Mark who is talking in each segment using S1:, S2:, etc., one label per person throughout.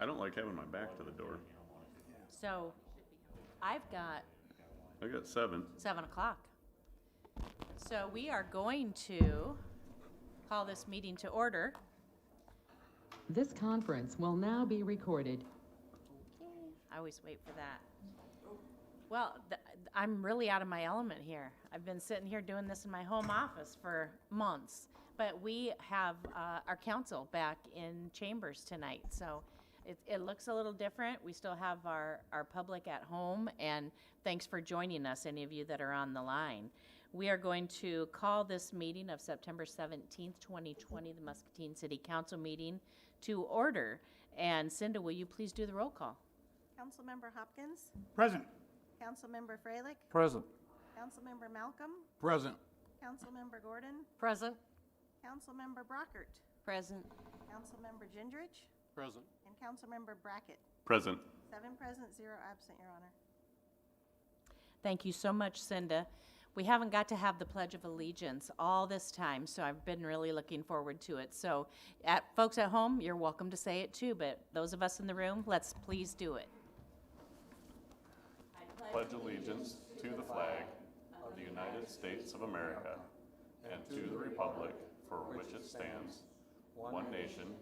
S1: I don't like having my back to the door.
S2: So I've got
S1: I got 7.
S2: 7 o'clock. So we are going to call this meeting to order.
S3: This conference will now be recorded.
S2: I always wait for that. Well, I'm really out of my element here. I've been sitting here doing this in my home office for months. But we have our council back in chambers tonight. So it looks a little different. We still have our public at home. And thanks for joining us, any of you that are on the line. We are going to call this meeting of September 17th, 2020, the Muscatine City Council meeting, to order. And Cinda, will you please do the roll call?
S4: Councilmember Hopkins,
S5: Present.
S4: Councilmember Freilich,
S5: Present.
S4: Councilmember Malcolm,
S5: Present.
S4: Councilmember Gordon,
S2: Present.
S4: Councilmember Brockert,
S2: Present.
S4: Councilmember Gendrich,
S5: Present.
S4: and Councilmember Brackett.
S1: Present.
S4: 7 present, 0 absent, Your Honor.
S2: Thank you so much, Cinda. We haven't got to have the Pledge of Allegiance all this time, so I've been really looking forward to it. So, folks at home, you're welcome to say it too, but those of us in the room, let's please do it.
S1: Pledge allegiance to the flag of the United States of America and to the republic for which it stands, one nation,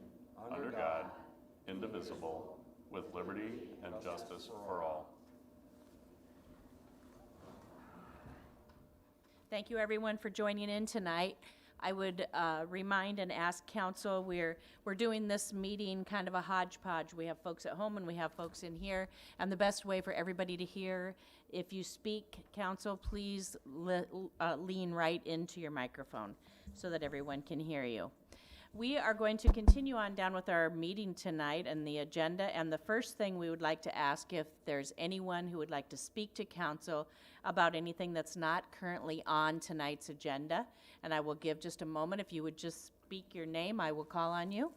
S1: under God, indivisible, with liberty and justice for all.
S2: Thank you, everyone, for joining in tonight. I would remind and ask council, we're doing this meeting kind of a hodgepodge. We have folks at home and we have folks in here. And the best way for everybody to hear, if you speak, council, please lean right into your microphone so that everyone can hear you. We are going to continue on down with our meeting tonight and the agenda. And the first thing we would like to ask if there's anyone who would like to speak to council about anything that's not currently on tonight's agenda. And I will give just a moment. If you would just speak your name, I will call on you.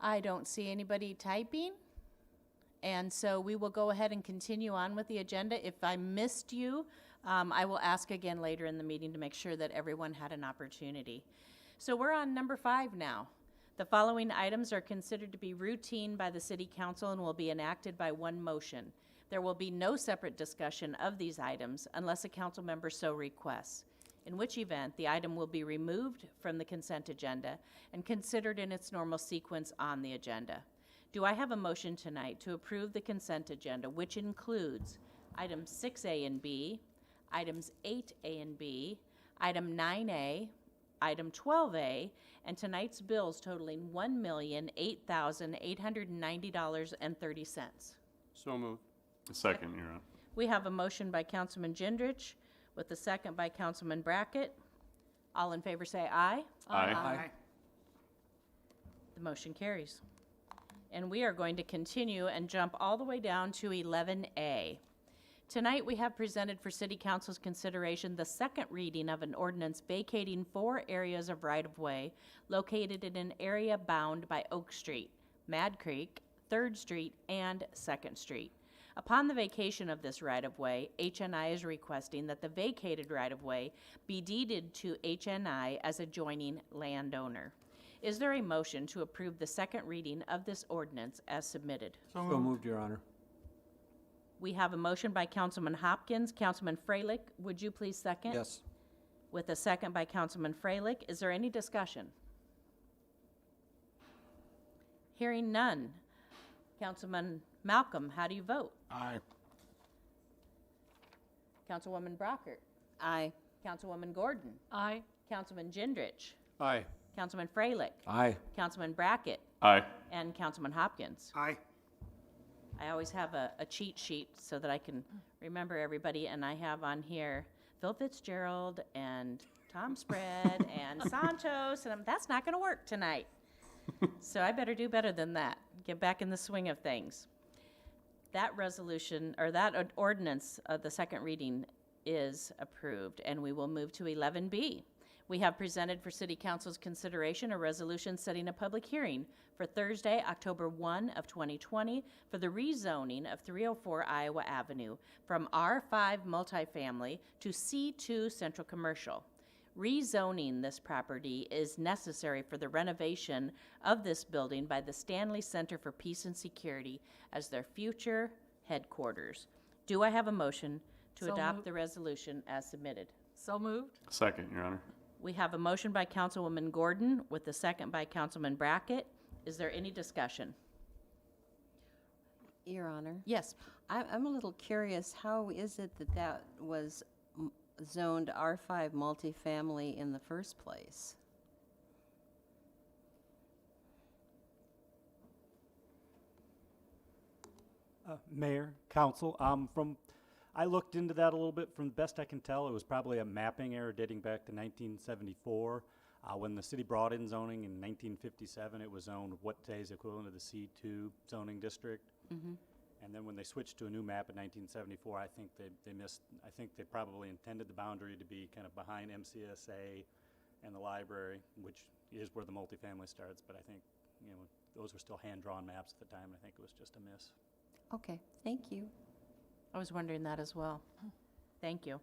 S2: I don't see anybody typing. And so we will go ahead and continue on with the agenda. If I missed you, I will ask again later in the meeting to make sure that everyone had an opportunity. So we're on number 5 now. The following items are considered to be routine by the City Council and will be enacted by one motion. There will be no separate discussion of these items unless a council member so requests, in which event the item will be removed from the consent agenda and considered in its normal sequence on the agenda. Do I have a motion tonight to approve the consent agenda, which includes items 6A and B, items 8A and B, item 9A, item 12A, and tonight's bills totaling $1,008,890.30?
S5: So moved.
S1: Second, Your Honor.
S2: We have a motion by Councilman Gendrich with a second by Councilman Brackett. All in favor say aye.
S1: Aye.
S2: The motion carries. And we are going to continue and jump all the way down to 11A. Tonight we have presented for City Council's consideration the second reading of an ordinance vacating 4 areas of right-of-way located in an area bound by Oak Street, Mad Creek, 3rd Street, and 2nd Street. Upon the vacation of this right-of-way, HNI is requesting that the vacated right-of-way be deeded to HNI as adjoining landowner. Is there a motion to approve the second reading of this ordinance as submitted?
S5: So moved, Your Honor.
S2: We have a motion by Councilman Hopkins. Councilman Freilich, would you please second?
S5: Yes.
S2: With a second by Councilman Freilich. Is there any discussion? Hearing none. Councilman Malcolm, how do you vote?
S5: Aye.
S2: Councilwoman Brockert? Aye. Councilwoman Gordon?
S3: Aye.
S2: Councilman Gendrich?
S5: Aye.
S2: Councilman Freilich?
S5: Aye.
S2: Councilman Brackett?
S1: Aye.
S2: And Councilman Hopkins?
S5: Aye.
S2: I always have a cheat sheet so that I can remember everybody, and I have on here Phil Fitzgerald and Tom Spread and Santos, and that's not going to work tonight. So I better do better than that. Get back in the swing of things. That resolution, or that ordinance, the second reading is approved, and we will move to 11B. We have presented for City Council's consideration a resolution setting a public hearing for Thursday, October 1 of 2020 for the rezoning of 304 Iowa Avenue from R5 multifamily to C2 central commercial. Rezoning this property is necessary for the renovation of this building by the Stanley Center for Peace and Security as their future headquarters. Do I have a motion to
S6: So
S2: adopt
S6: moved.
S2: the resolution as submitted?
S6: So moved.
S1: Second, Your Honor.
S2: We have a motion by Councilwoman Gordon with a second by Councilman Brackett. Is there any discussion?
S7: Your Honor,
S2: Yes.
S7: I'm a little curious, how is it that that was zoned R5 multifamily in the first place?
S8: Mayor, council, I looked into that a little bit. From the best I can tell, it was probably a mapping error dating back to 1974. When the city brought in zoning in 1957, it was zoned what today is equivalent to the C2 zoning district. And then when they switched to a new map in 1974, I think they missed, I think they probably intended the boundary to be kind of behind MCSA and the library, which is where the multifamily starts, but I think, you know, those were still hand-drawn maps at the time. I think it was just a miss.
S7: Okay, thank you.
S2: I was wondering that as well. Thank you.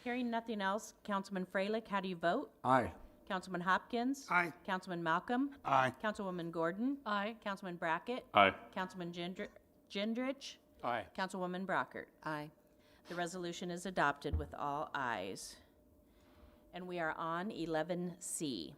S2: Hearing nothing else, Councilman Freilich, how do you vote?
S5: Aye.
S2: Councilman Hopkins?
S5: Aye.
S2: Councilman Malcolm?
S5: Aye.
S2: Councilwoman Gordon?
S6: Aye.
S2: Councilman Brackett?
S1: Aye.
S2: Councilman Gendrich?
S5: Aye.
S2: Councilwoman Brockert?
S7: Aye.
S2: The resolution is adopted with all ayes. And we are on 11C.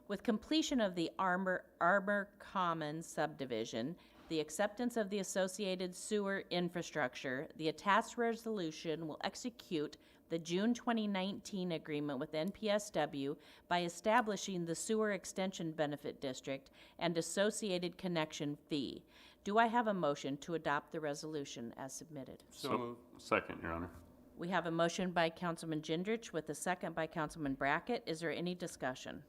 S2: With completion of the Arbor Commons subdivision, the acceptance of the associated sewer infrastructure, the attached resolution will execute the June 2019 agreement with NPSW by establishing the Sewer Extension Benefit District and associated connection fee. Do I have a motion to adopt the resolution as submitted?
S5: So moved.
S1: Second, Your Honor.
S2: We have a motion by Councilman Gendrich with a second by Councilman Brackett. Is there any discussion?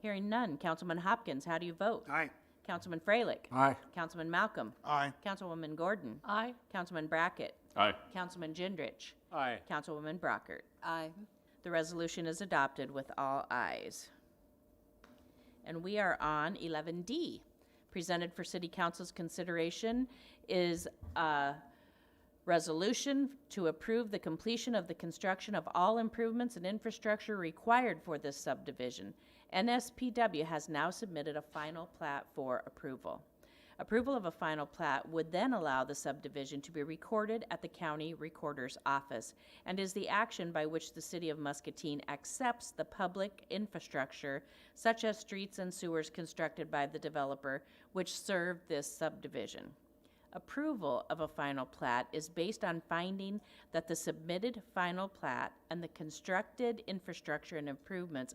S2: Hearing none. Councilman Hopkins, how do you vote?
S5: Aye.
S2: Councilman Freilich?
S5: Aye.
S2: Councilman Malcolm?
S5: Aye.
S2: Councilwoman Gordon?
S6: Aye.
S2: Councilman Brackett?
S1: Aye.
S2: Councilman Gendrich?
S5: Aye.
S2: Councilwoman Brockert?
S7: Aye.
S2: The resolution is adopted with all ayes. And we are on 11D. Presented for City Council's consideration is a resolution to approve the completion of the construction of all improvements and infrastructure required for this subdivision. NSPW has now submitted a final plat for approval. Approval of a final plat would then allow the subdivision to be recorded at the county recorder's office and is the action by which the city of Muscatine accepts the public infrastructure, such as streets and sewers constructed by the developer, which serve this subdivision. Approval of a final plat is based on finding that the submitted final plat and the constructed infrastructure and improvements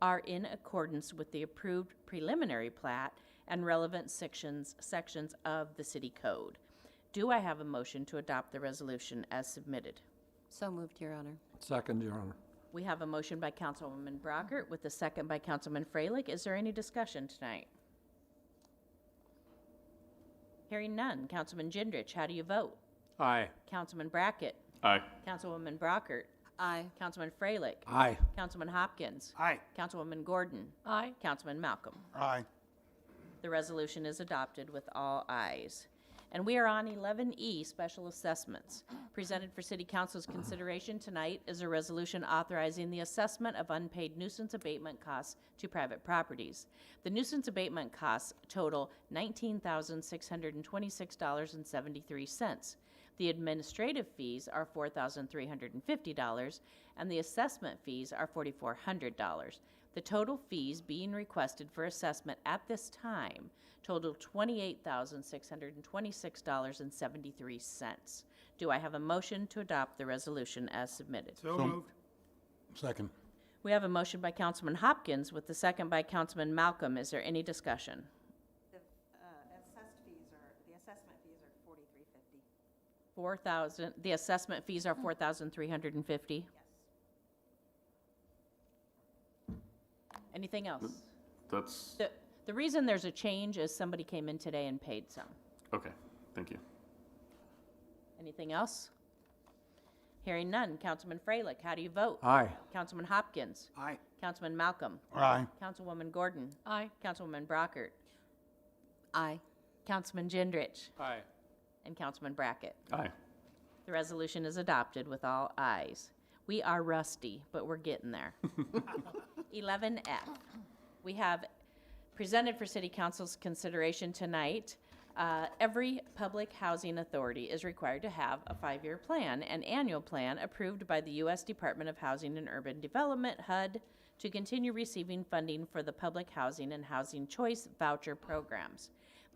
S2: are in accordance with the approved preliminary plat and relevant sections of the city code. Do I have a motion to adopt the resolution as submitted?
S7: So moved, Your Honor.
S5: Second, Your Honor.
S2: We have a motion by Councilwoman Brockert with a second by Councilman Freilich. Is there any discussion tonight? Hearing none. Councilman Gendrich, how do you vote?
S5: Aye.
S2: Councilman Brackett?
S1: Aye.
S2: Councilwoman Brockert?
S7: Aye.
S2: Councilman Freilich?
S5: Aye.
S2: Councilman Hopkins?
S5: Aye.
S2: Councilwoman Gordon?
S6: Aye.
S2: Councilman Malcolm?
S5: Aye.
S2: The resolution is adopted with all ayes. And we are on 11E, Special Assessments. Presented for City Council's consideration tonight is a resolution authorizing the assessment of unpaid nuisance abatement costs to private properties. The nuisance abatement costs total $19,626.73. The administrative fees are $4,350, and the assessment fees are $4,400. The total fees being requested for assessment at this time total $28,626.73. Do I have a motion to adopt the resolution as submitted?
S5: So moved. Second.
S2: We have a motion by Councilman Hopkins with the second by Councilman Malcolm. Is there any discussion?
S4: The assessment fees are $4,350.
S2: 4,000. The assessment fees are $4,350.
S4: Yes.
S2: Anything else?
S1: That's,
S2: The reason there's a change is somebody came in today and paid some.
S1: okay, thank you.
S2: Anything else? Hearing none. Councilman Freilich, how do you vote?
S5: Aye.
S2: Councilman Hopkins?
S5: Aye.
S2: Councilman Malcolm?
S5: Aye.
S2: Councilwoman Gordon?
S3: Aye.
S2: Councilwoman Brockert?
S7: Aye.
S2: Councilman Gendrich?
S5: Aye.
S2: And Councilman Brackett?
S1: Aye.
S2: The resolution is adopted with all ayes. We are rusty, but we're getting there. 11F. We have presented for City Council's consideration tonight. Every public housing authority is required to have a 5-year plan, an annual plan approved by the U.S. Department of Housing and Urban Development, HUD, to continue receiving funding for the public housing and housing choice voucher programs.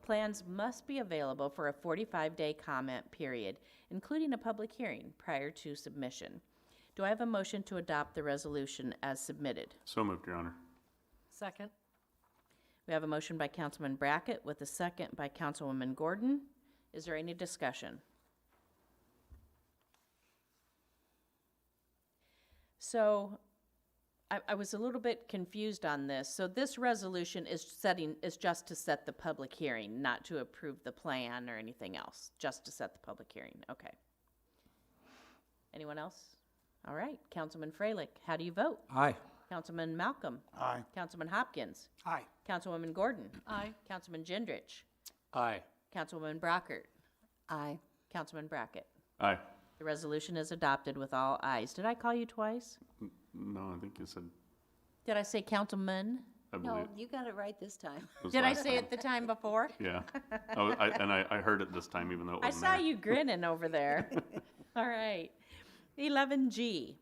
S2: Plans must be available for a 45-day comment period, including a public hearing prior to submission. Do I have a motion to adopt the resolution as submitted?
S1: So moved, Your Honor.
S3: Second.
S2: We have a motion by Councilman Brackett with a second by Councilwoman Gordon. Is there any discussion? So I was a little bit confused on this. So this resolution is just to set the public hearing, not to approve the plan or anything else, just to set the public hearing. Okay. Anyone else? All right. Councilman Freilich, how do you vote?
S5: Aye.
S2: Councilman Malcolm?
S5: Aye.
S2: Councilman Hopkins?
S5: Aye.
S2: Councilwoman Gordon?
S3: Aye.
S2: Councilman Gendrich?
S5: Aye.
S2: Councilwoman Brockert?
S7: Aye.
S2: Councilman Brackett?
S1: Aye.
S2: The resolution is adopted with all ayes. Did I call you twice?
S1: No, I think you said,
S2: Did I say Councilman?
S1: I
S7: No,
S1: believe.
S7: you got it right this time.
S1: it was
S2: Did I
S1: last
S2: say
S1: time.
S2: it the time before?
S1: Yeah. I heard it this time, even though it
S2: I
S1: wasn't
S2: saw
S1: there.
S2: you grinning over there. All right. 11G.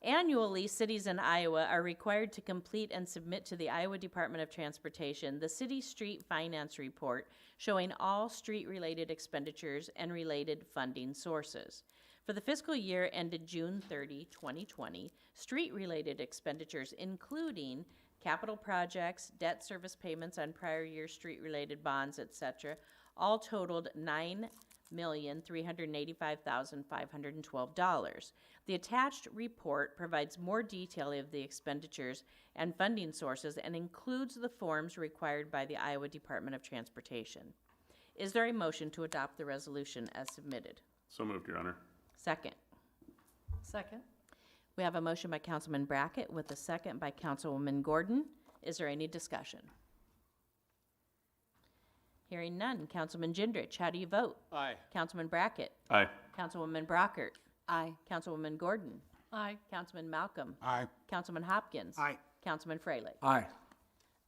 S2: Annually, cities in Iowa are required to complete and submit to the Iowa Department of Transportation the City Street Finance Report showing all street-related expenditures and related funding sources. For the fiscal year ended June 30, 2020, street-related expenditures including capital projects, debt service payments on prior year street-related bonds, etc., all totaled $9,385,512. The attached report provides more detail of the expenditures and funding sources and includes the forms required by the Iowa Department of Transportation. Is there a motion to adopt the resolution as submitted?
S1: So moved, Your Honor.
S2: Second.
S3: Second.
S2: We have a motion by Councilman Brackett with a second by Councilwoman Gordon. Is there any discussion? Hearing none. Councilman Gendrich, how do you vote?
S5: Aye.
S2: Councilman Brackett?
S1: Aye.
S2: Councilwoman Brockert?
S7: Aye.
S2: Councilwoman Gordon?
S3: Aye.
S2: Councilman Malcolm?
S5: Aye.
S2: Councilman Hopkins?
S5: Aye.
S2: Councilman Freilich?
S5: Aye.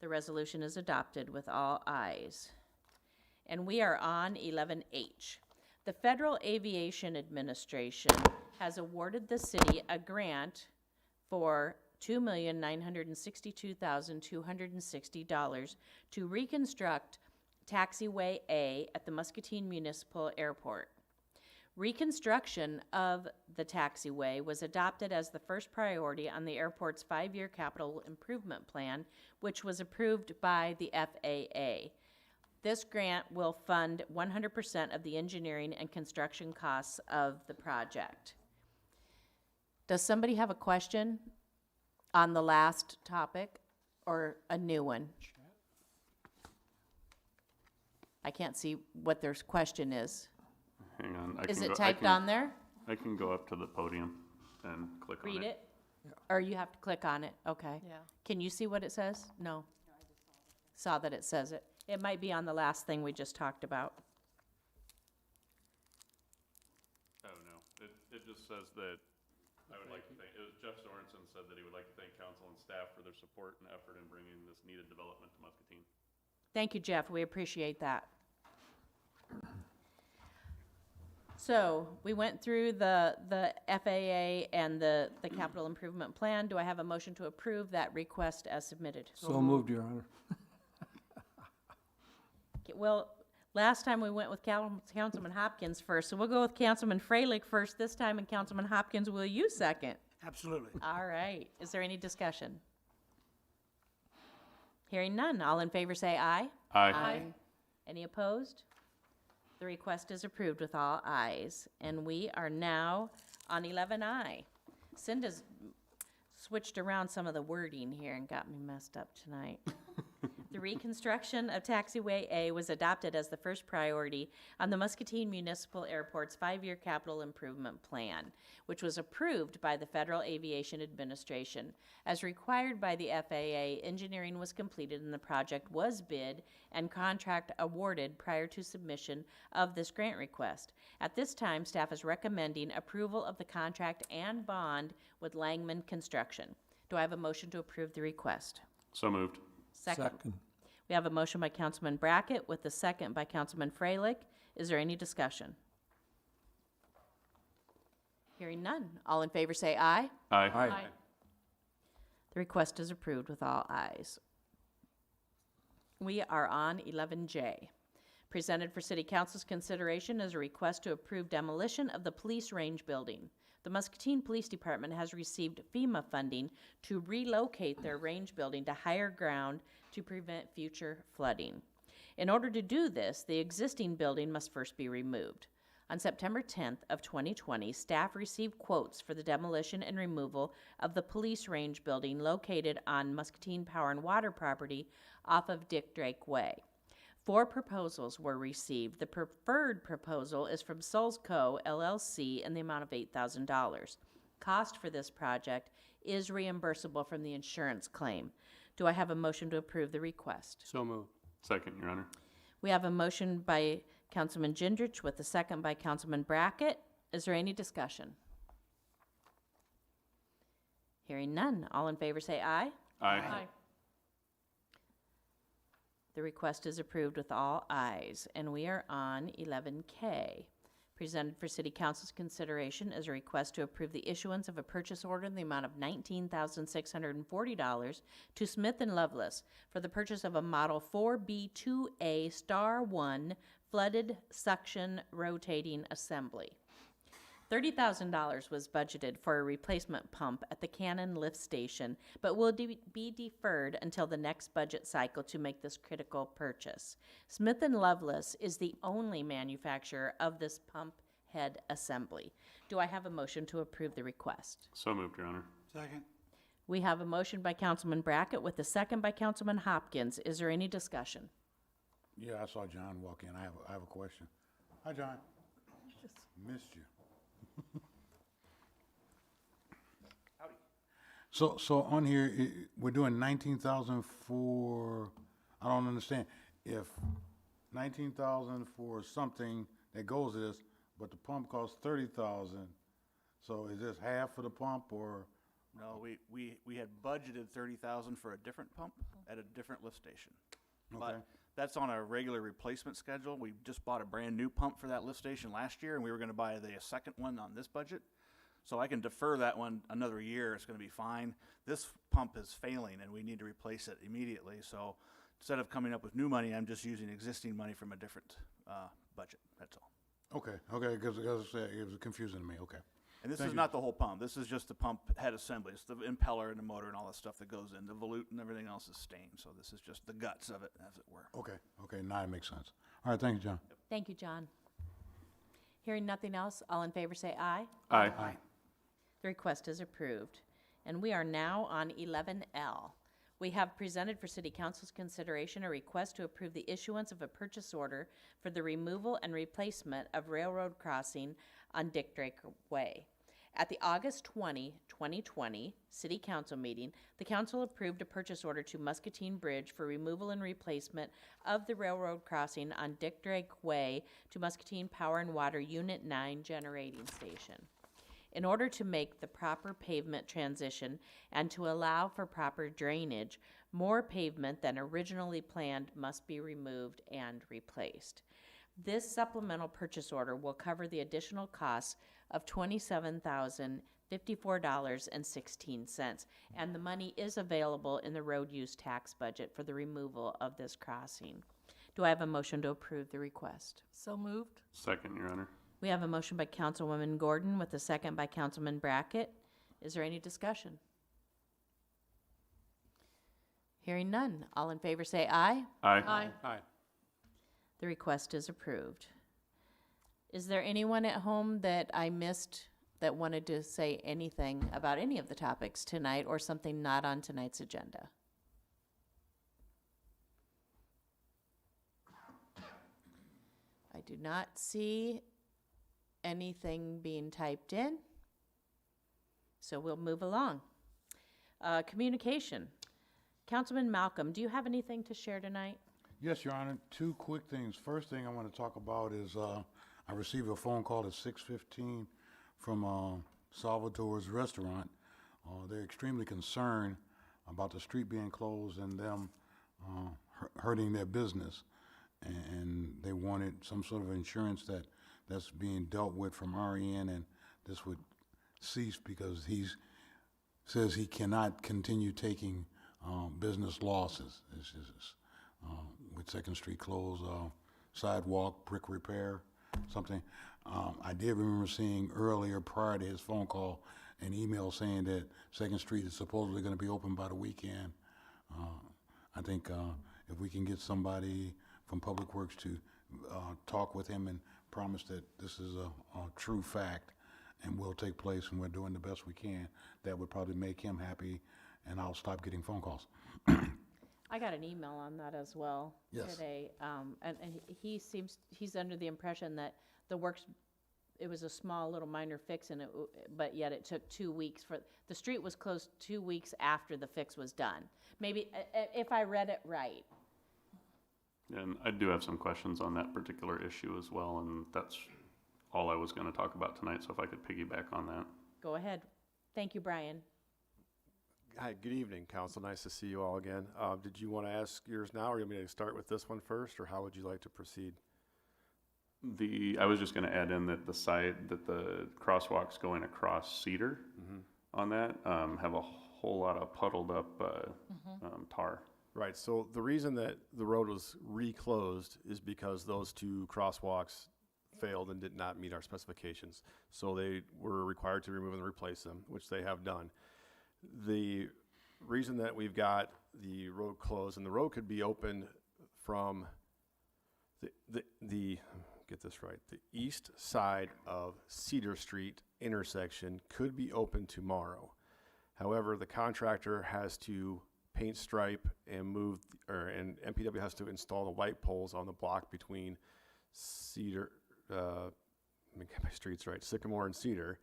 S2: The resolution is adopted with all ayes. And we are on 11H. The Federal Aviation Administration has awarded the city a grant for $2,962,260 to reconstruct Taxiway A at the Muscatine Municipal Airport. Reconstruction of the taxiway was adopted as the first priority on the airport's 5-year capital improvement plan, which was approved by the FAA. This grant will fund 100% of the engineering and construction costs of the project. Does somebody have a question on the last topic or a new one? I can't see what their question is.
S1: Hang on.
S2: Is it typed on there?
S1: I can go up to the podium and click on it.
S2: Read it? Or you have to click on it? Okay.
S3: Yeah.
S2: Can you see what it says? No. Saw that it says it. It might be on the last thing we just talked about.
S1: Oh, no. It just says that I would like to thank, Jeff Sorensen said that he would like to thank council and staff for their support and effort in bringing this needed development to Muscatine.
S2: Thank you, Jeff. We appreciate that. So we went through the FAA and the capital improvement plan. Do I have a motion to approve that request as submitted?
S5: So moved, Your Honor.
S2: Well, last time we went with Councilman Hopkins first, so we'll go with Councilman Freilich first this time, and Councilman Hopkins, will you second?
S5: Absolutely.
S2: All right. Is there any discussion? Hearing none. All in favor say aye.
S1: Aye.
S2: Any opposed? The request is approved with all ayes. And we are now on 11I. Cinda's switched around some of the wording here and got me messed up tonight. The reconstruction of Taxiway A was adopted as the first priority on the Muscatine Municipal Airport's 5-year capital improvement plan, which was approved by the Federal Aviation Administration. As required by the FAA, engineering was completed and the project was bid and contract awarded prior to submission of this grant request. At this time, staff is recommending approval of the contract and bond with Langman Construction. Do I have a motion to approve the request?
S1: So moved.
S2: Second. We have a motion by Councilman Brackett with a second by Councilman Freilich. Is there any discussion? Hearing none. All in favor say aye.
S1: Aye.
S2: The request is approved with all ayes. We are on 11J. Presented for City Council's consideration is a request to approve demolition of the police range building. The Muscatine Police Department has received FEMA funding to relocate their range building to higher ground to prevent future flooding. In order to do this, the existing building must first be removed. On September 10th of 2020, staff received quotes for the demolition and removal of the police range building located on Muscatine Power and Water property off of Dick Drake Way. 4 proposals were received. The preferred proposal is from Souls Co. LLC in the amount of $8,000. Cost for this project is reimbursable from the insurance claim. Do I have a motion to approve the request?
S5: So moved.
S1: Second, Your Honor.
S2: We have a motion by Councilman Gendrich with a second by Councilman Brackett. Is there any discussion? Hearing none. All in favor say aye.
S1: Aye.
S2: The request is approved with all ayes, and we are on 11K. Presented for City Council's consideration is a request to approve the issuance of a purchase order in the amount of $19,640 to Smith & Lovelace for the purchase of a Model 4B2A Star 1 flooded suction rotating assembly. $30,000 was budgeted for a replacement pump at the Cannon lift station, but will be deferred until the next budget cycle to make this critical purchase. Smith & Lovelace is the only manufacturer of this pump head assembly. Do I have a motion to approve the request?
S1: So moved, Your Honor.
S5: Second.
S2: We have a motion by Councilman Brackett with a second by Councilman Hopkins. Is there any discussion?
S5: Yeah, I saw John walk in. I have a question. Hi, John. Missed you.
S6: Howdy.
S5: So on here, we're doing 19,000 for, I don't understand. If 19,000 for something that goes to this, but the pump costs 30,000, so is this half for the pump or?
S6: No, we had budgeted 30,000 for a different pump at a different lift station.
S5: Okay.
S6: But that's on a regular replacement schedule. We just bought a brand new pump for that lift station last year, and we were gonna buy the second one on this budget. So I can defer that one another year, it's gonna be fine. This pump is failing and we need to replace it immediately, so instead of coming up with new money, I'm just using existing money from a different, budget, that's all.
S5: Okay, because it was confusing to me, okay.
S6: And this
S5: Thank
S6: is
S5: you.
S6: not the whole pump, this is just the pump head assembly, it's the impeller and the motor and all that stuff that goes in, the volute and everything else is stained, so this is just the guts of it, as it were.
S5: Okay, now it makes sense. All right, thank you, John.
S2: Thank you, John. Hearing nothing else, all in favor say aye.
S1: Aye.
S2: The request is approved. And we are now on 11L. We have presented for City Council's consideration a request to approve the issuance of a purchase order for the removal and replacement of railroad crossing on Dick Drake Way. At the August 20, 2020 City Council meeting, the council approved a purchase order to Muscatine Bridge for removal and replacement of the railroad crossing on Dick Drake Way to Muscatine Power and Water Unit 9 generating station. In order to make the proper pavement transition and to allow for proper drainage, more pavement than originally planned must be removed and replaced. This supplemental purchase order will cover the additional costs of $27,054.16, and the money is available in the road use tax budget for the removal of this crossing. Do I have a motion to approve the request?
S9: So moved.
S1: Second, Your Honor.
S2: We have a motion by Councilwoman Gordon with a second by Councilman Brackett. Is there any discussion? Hearing none. All in favor say aye.
S1: Aye.
S5: Aye.
S2: The request is approved. Is there anyone at home that I missed that wanted to say anything about any of the topics tonight or something not on tonight's agenda? do not see anything being typed in. So we'll move along. Communication. Councilman Malcolm, do you have anything to share tonight?
S5: Yes, Your Honor, two quick things. First thing I want to talk about is, I received a phone call at 6:15 from, Salvatore's Restaurant. They're extremely concerned about the street being closed and them, hurting their business. And they wanted some sort of insurance that's being dealt with from our end, and this would cease because says he cannot continue taking, business losses. It's just, with Second Street closed, sidewalk, brick repair, something. I did remember seeing earlier, prior to his phone call, an email saying that Second Street is supposedly gonna be open by the weekend. I think, if we can get somebody from Public Works to, talk with him and promise that this is a true fact and will take place and we're doing the best we can, that would probably make him happy, and I'll stop getting phone calls.
S2: I got an email on that as well
S5: Yes.
S2: today. And he's under the impression that it was a small little minor fix and but yet it took 2 weeks the street was closed 2 weeks after the fix was done. Maybe, if I read it right.
S1: And I do have some questions on that particular issue as well, and that's all I was going to talk about tonight, so if I could piggyback on that.
S2: Go ahead. Thank you, Brian.
S9: Hi, good evening, council. Nice to see you all again. Did you want to ask yours now, or you want me to start with this one first, or how would you like to proceed?
S1: I was just going to add in that the crosswalks going across Cedar on that have a whole lot of puddled up tar.
S9: Right, so the reason that the road was reclosed is because those two crosswalks failed and did not meet our specifications. So they were required to remove and replace them, which they have done. The reason that we've got the road closed, and the road could be open from get this right, the east side of Cedar Street intersection could be open tomorrow. However, the contractor has to paint stripe and and MPW has to install the light poles on the block between Cedar, let me get my streets right, Sycamore and Cedar.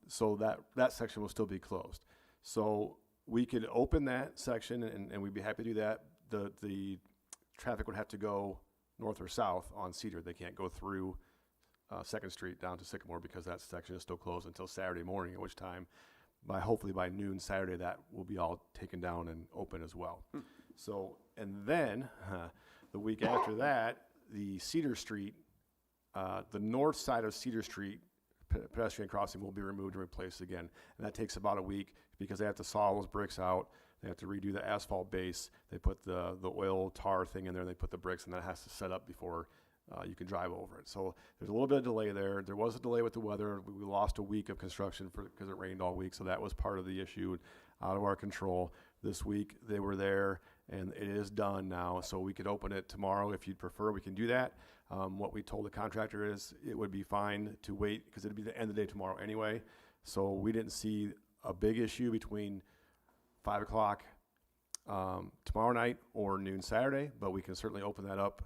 S9: So that section will still be closed. So we could open that section and we'd be happy to do that. The traffic would have to go north or south on Cedar. They can't go through Second Street down to Sycamore because that section is still closed until Saturday morning, at which time hopefully by noon Saturday that will be all taken down and open as well. So, and then the week after that, the Cedar Street, the north side of Cedar Street pedestrian crossing will be removed and replaced again. And that takes about a week because they have to saw those bricks out. They have to redo the asphalt base. They put the oil tar thing in there. They put the bricks, and that has to set up before you can drive over it. So there's a little bit of delay there. There was a delay with the weather. We lost a week of construction because it rained all week, so that was part of the issue, out of our control. This week they were there, and it is done now, so we could open it tomorrow if you'd prefer. We can do that. What we told the contractor is it would be fine to wait because it'd be the end of the day tomorrow anyway. So we didn't see a big issue between 5 o'clock tomorrow night or noon Saturday, but we can certainly open that up,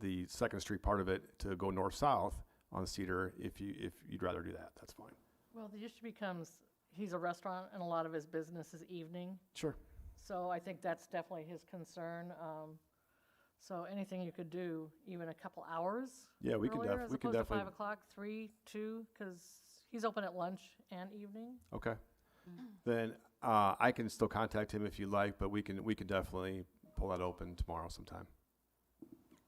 S9: the Second Street part of it, to go north-south on Cedar if you'd rather do that. That's fine.
S10: Well, the issue becomes, he's a restaurant and a lot of his business is evening.
S9: Sure.
S10: So I think that's definitely his concern. So anything you could do, even a couple hours
S9: Yeah, we can
S10: earlier, as
S9: we can
S10: opposed to
S9: definitely.
S10: 5 o'clock, 3, 2, because he's open at lunch and evening.
S9: Okay. Then I can still contact him if you like, but we can definitely pull that open tomorrow sometime.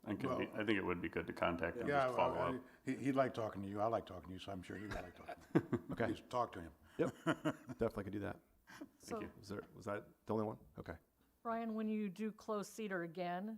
S1: I think it would be good to contact him,
S5: Yeah,
S1: just follow up.
S5: he liked talking to you. I like talking to you, so I'm sure he would like talking.
S9: Okay.
S5: Just talk to him.
S9: Yep. Definitely could do that.
S10: So,
S1: you.
S9: Was that the only one? Okay.
S10: Brian, when you do close Cedar again,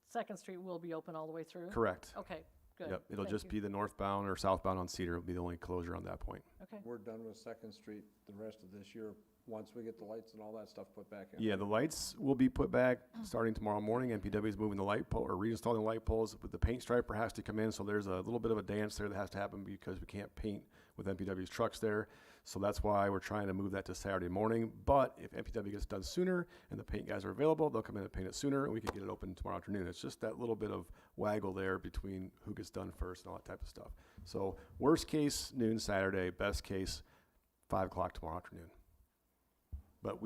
S10: Second Street will be open all the way through?
S9: Correct.
S10: Okay, good.
S9: Yep. It'll
S10: Thank
S9: just
S10: you.
S9: be the northbound or southbound on Cedar will be the only closure on that point.
S10: Okay.
S11: We're done with Second Street the rest of this year, once we get the lights and all that stuff put back in.
S9: Yeah, the lights will be put back starting tomorrow morning. MPW is moving the light pole or reinstalling the light poles, but the paint striper has to come in. So there's a little bit of a dance there that has to happen because we can't paint with MPW's trucks there. So that's why we're trying to move that to Saturday morning. But if MPW gets done sooner and the paint guys are available, they'll come in and paint it sooner, and we can get it open tomorrow afternoon. It's just that little bit of waggle there between who gets done first and all that type of stuff. So worst case, noon Saturday. Best case, 5 o'clock tomorrow afternoon. But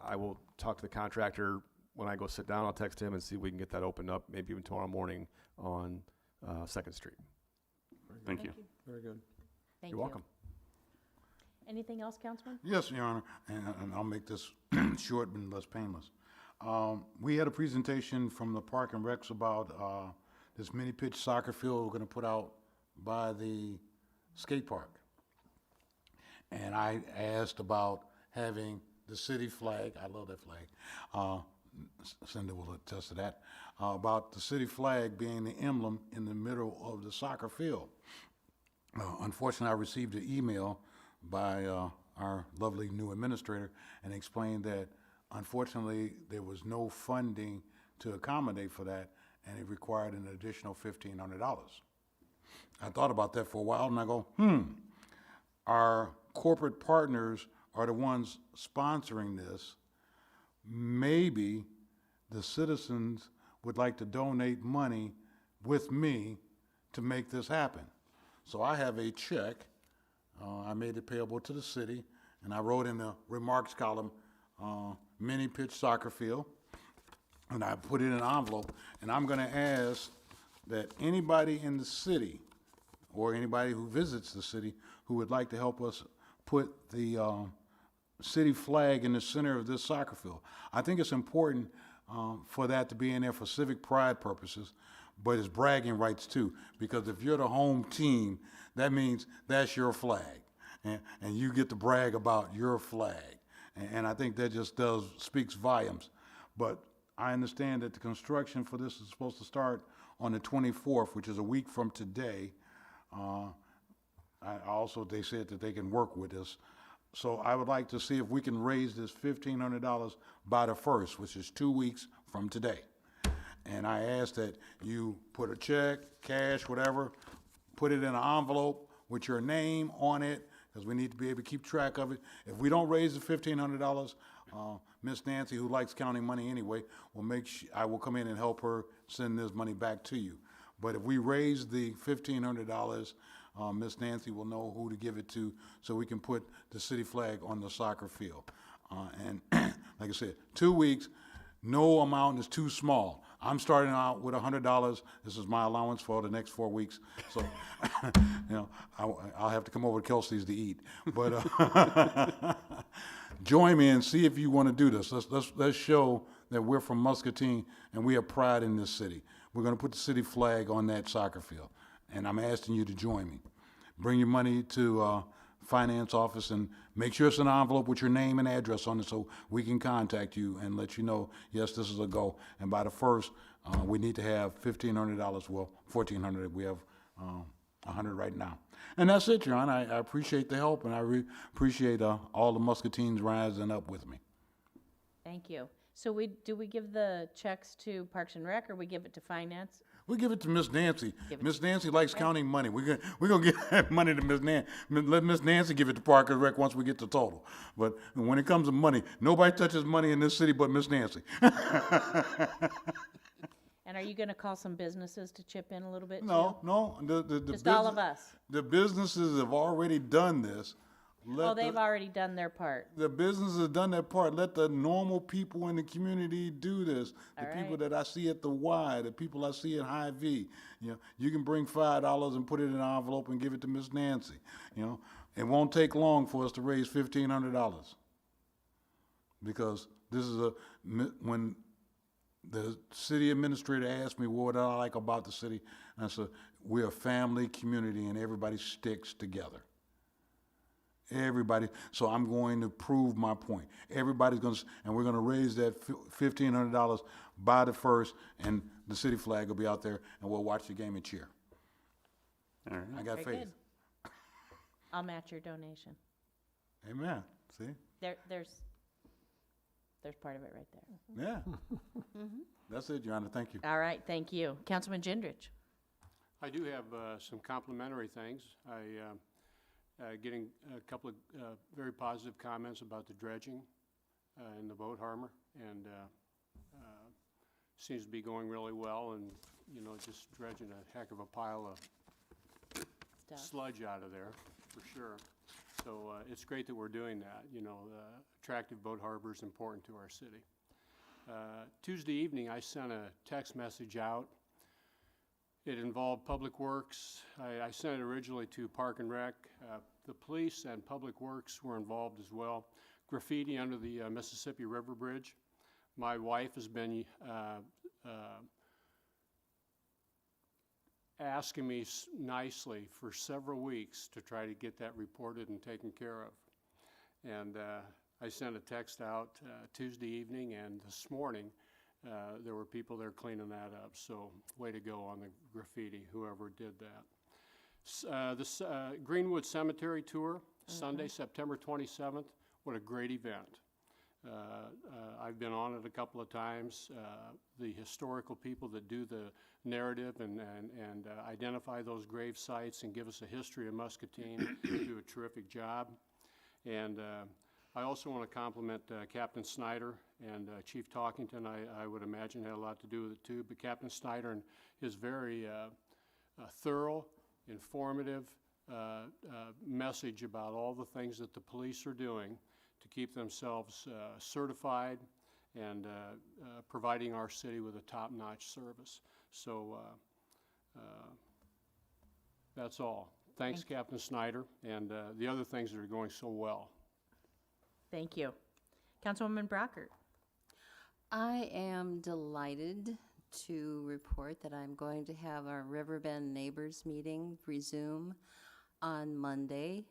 S9: I will talk to the contractor when I go sit down. I'll text him and see if we can get that opened up, maybe even tomorrow morning on 2nd Street.
S1: Thank you.
S11: Very good.
S2: Thank
S9: You're
S2: you.
S9: welcome.
S2: Anything else, Councilman?
S5: Yes, Your Honor, and I'll make this short and less painless. We had a presentation from the Park and Recs about this mini pitch soccer field we're gonna put out by the skate park. And I asked about having the city flag, I love that flag, Cindy will attest to that, about the city flag being the emblem in the middle of the soccer field. Unfortunately, I received an email by our lovely new administrator and explained that unfortunately there was no funding to accommodate for that, and it required an additional $1,500. I thought about that for a while and I go, our corporate partners are the ones sponsoring this. Maybe the citizens would like to donate money with me to make this happen. So I have a check. I made it payable to the city, and I wrote in the remarks column, mini pitch soccer field, and I put it in an envelope, and I'm gonna ask that anybody in the city or anybody who visits the city who would like to help us put the city flag in the center of this soccer field. I think it's important for that to be in there for civic pride purposes, but it's bragging rights too, because if you're the home team, that means that's your flag, and you get to brag about your flag. And I think that just speaks volumes. But I understand that the construction for this is supposed to start on the 24th, which is a week from today. They said that they can work with us. So I would like to see if we can raise this $1,500 by the 1st, which is 2 weeks from today. And I ask that you put a check, cash, whatever, put it in an envelope with your name on it, because we need to be able to keep track of it. If we don't raise the $1,500, Miss Nancy, who likes counting money anyway, I will come in and help her send this money back to you. But if we raise the $1,500, Miss Nancy will know who to give it to, so we can put the city flag on the soccer field. And like I said, 2 weeks, no amount is too small. I'm starting out with $100. This is my allowance for the next 4 weeks. So, I'll have to come over to Kelsey's to eat. But join me and see if you want to do this. Let's show that we're from Muscatine and we have pride in this city. We're going to put the city flag on that soccer field, and I'm asking you to join me. Bring your money to finance office and make sure it's an envelope with your name and address on it so we can contact you and let you know, yes, this is a go. And by the 1st, we need to have $1,500, well, $1,400. We have $100 right now. And that's it, Your Honor. I appreciate the help, and I appreciate all the Muscatines rising up with me.
S2: Thank you. So do we give the checks to Parks and Rec, or we give it to Finance?
S5: We give it to Miss Nancy.
S2: Give it
S5: Miss
S2: to-
S5: Nancy likes counting money. We're gonna give that money to Miss Nancy. Let Miss Nancy give it to Park and Rec once we get the total. But when it comes to money, nobody touches money in this city but Miss Nancy.
S2: And are you gonna call some businesses to chip in a little bit too?
S5: No.
S2: Just all of us?
S5: The businesses have already done this.
S2: Oh, they've already done their part.
S5: The businesses have done their part. Let the normal people in the community do this. The
S2: All
S5: people
S2: right.
S5: that I see at the Y, the people I see at High V. You can bring $5 and put it in an envelope and give it to Miss Nancy. It won't take long for us to raise $1,500, because this is when the city administrator asked me what I like about the city, and I said, we're a family community and everybody sticks together. Everybody. So I'm going to prove my point. Everybody's going to, and we're going to raise that $1,500 by the 1st, and the city flag will be out there, and we'll watch the game and cheer.
S1: All right.
S5: I got
S2: Very
S5: faith.
S2: good. I'll match your donation.
S5: Amen. See?
S2: There's part of it right there.
S5: Yeah. That's it, Your Honor. Thank you.
S2: All right, thank you. Councilman Gendrich.
S12: I do have some complimentary things. getting a couple of very positive comments about the dredging in the boat harbor, and seems to be going really well, and, you know, just dredging a heck of a pile of sludge out of there, for sure. So it's great that we're doing that. You know, attractive boat harbor is important to our city. Tuesday evening, I sent a text message out. It involved Public Works. I sent it originally to Park and Rec. The police and Public Works were involved as well. Graffiti under the Mississippi River Bridge. My wife has been asking me nicely for several weeks to try to get that reported and taken care of. And I sent a text out Tuesday evening, and this morning there were people there cleaning that up. So way to go on the graffiti, whoever did that. This Greenwood Cemetery Tour, Sunday, September 27th. What a great event. I've been on it a couple of times. The historical people that do the narrative and identify those grave sites and give us a history of Muscatine do a terrific job. And I also want to compliment Captain Snyder and Chief Talkington. I would imagine had a lot to do with it too, but Captain Snyder and his very thorough, informative message about all the things that the police are doing to keep themselves certified and providing our city with a top-notch service. So that's all. Thanks, Captain Snyder, and the other things that are going so well.
S2: Thank you. Councilwoman Brockert.
S7: I am delighted to report that I'm going to have our Riverbend Neighbors meeting resume on Monday,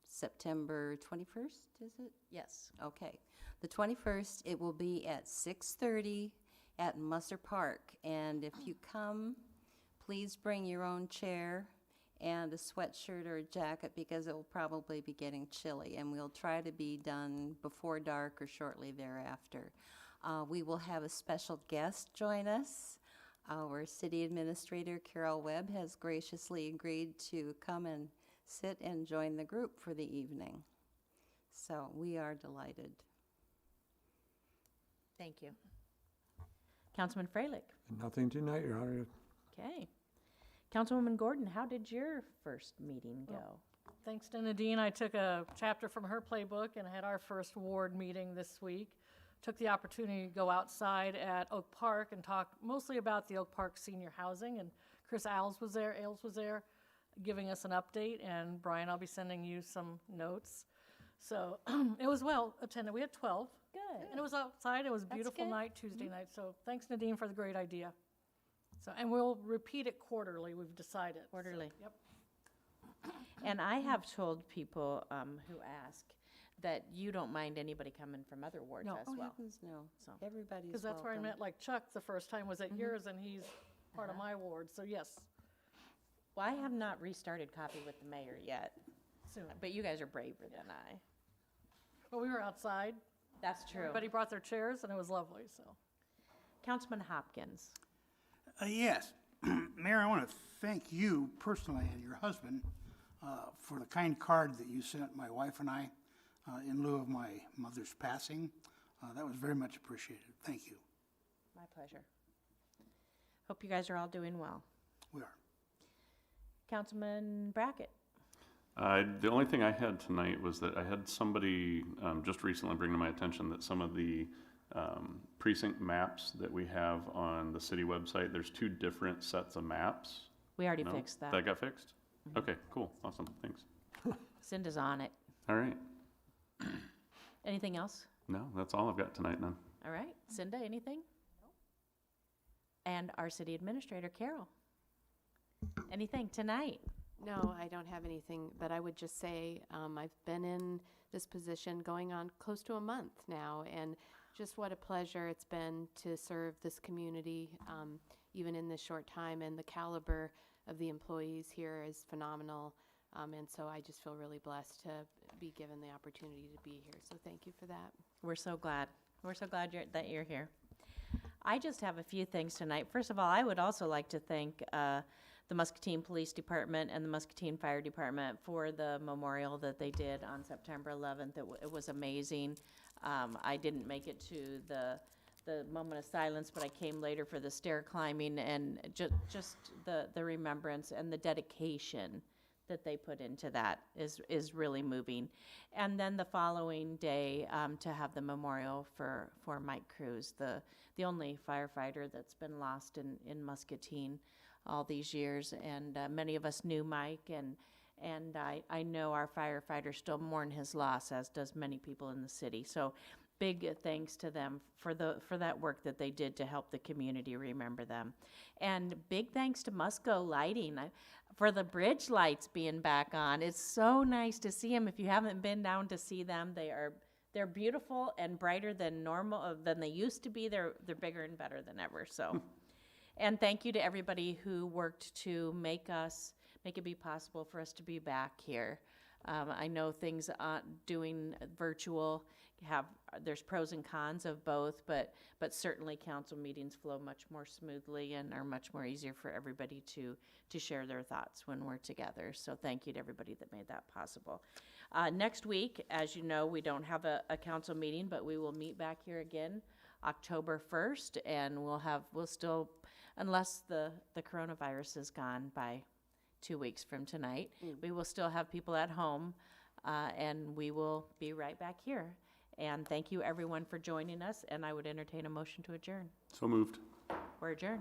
S7: September 21st, is it?
S2: Yes.
S7: Okay. The 21st, it will be at 6:30 at Musser Park. And if you come, please bring your own chair and a sweatshirt or a jacket, because it will probably be getting chilly. And we'll try to be done before dark or shortly thereafter. We will have a special guest join us. Our city administrator, Carol Webb, has graciously agreed to come and sit and join the group for the evening. So we are delighted.
S2: Thank you. Councilman Freilich.
S11: Nothing tonight, Your Honor.
S2: Okay. Councilwoman Gordon, how did your first meeting go?
S10: Thanks to Nadine, I took a chapter from her playbook and had our first ward meeting this week. Took the opportunity to go outside at Oak Park and talk mostly about the Oak Park senior housing, and Chris Ailes was there giving us an update, and Brian, I'll be sending you some notes. So it was well attended. We had 12.
S2: Good.
S10: And it was outside. It was a beautiful night, Tuesday night. So thanks, Nadine, for the great idea. So, and we'll repeat it quarterly, we've decided.
S2: Quarterly.
S10: So, yep.
S2: And I have told people who ask that you don't mind anybody coming from other wards
S10: No.
S2: as
S7: Oh,
S2: well.
S7: heavens, no.
S2: So.
S7: Everybody's
S10: Because that's where I met, like Chuck, the first time was at yours, and he's part of my ward. So yes,
S2: Well, I have not restarted Coffee with the Mayor yet,
S10: soon.
S2: but you guys are braver than I.
S10: But we were outside.
S2: That's true.
S10: Everybody brought their chairs, and it was lovely, so.
S2: Councilman Hopkins.
S13: Yes. Mayor, I want to thank you personally and your husband for the kind card that you sent my wife and I in lieu of my mother's passing. That was very much appreciated. Thank you.
S2: My pleasure. Hope you guys are all doing well.
S13: We are.
S2: Councilman Brackett.
S1: The only thing I had tonight was that I had somebody just recently bring to my attention that some of the precinct maps that we have on the city website, there's two different sets of maps.
S2: We already
S1: No?
S2: fixed that.
S1: That got fixed? Okay, cool, awesome, thanks.
S2: Cinda's on it.
S1: All right,
S2: Anything else?
S1: no, that's all I've got tonight then.
S2: All right. Cinda, anything? No. And our city administrator, Carol. Anything tonight?
S14: No, I don't have anything, but I would just say I've been in this position going on close to a month now, and just what a pleasure it's been to serve this community, even in this short time, and the caliber of the employees here is phenomenal, and so I just feel really blessed to be given the opportunity to be here, so thank you for that.
S2: We're so glad. We're so glad that you're here. I just have a few things tonight. First of all, I would also like to thank the Muscatine Police Department and the Muscatine Fire Department for the memorial that they did on September 11th. It was amazing. I didn't make it to the moment of silence, but I came later for the stair climbing, and just the remembrance and the dedication that they put into that is really moving. And then the following day, to have the memorial for Mike Cruz, the only firefighter that's been lost in Muscatine all these years. And many of us knew Mike, and I know our firefighters still mourn his loss, as does many people in the city. So big thanks to them for that work that they did to help the community remember them. And big thanks to Musco Lighting for the bridge lights being back on. It's so nice to see them. If you haven't been down to see them, they're beautiful and brighter than normal than they used to be. They're bigger and better than ever. So, and thank you to everybody who worked to make it be possible for us to be back here. I know things doing virtual there's pros and cons of both, but certainly council meetings flow much more smoothly and are much more easier for everybody to share their thoughts when we're together. So thank you to everybody that made that possible. Next week, as you know, we don't have a council meeting, but we will meet back here again October 1st, and we'll still, unless the coronavirus is gone by 2 weeks from tonight, we will still have people at home, and we will be right back here. And thank you, everyone, for joining us, and I would entertain a motion to adjourn.
S1: So moved.
S2: We're adjourned.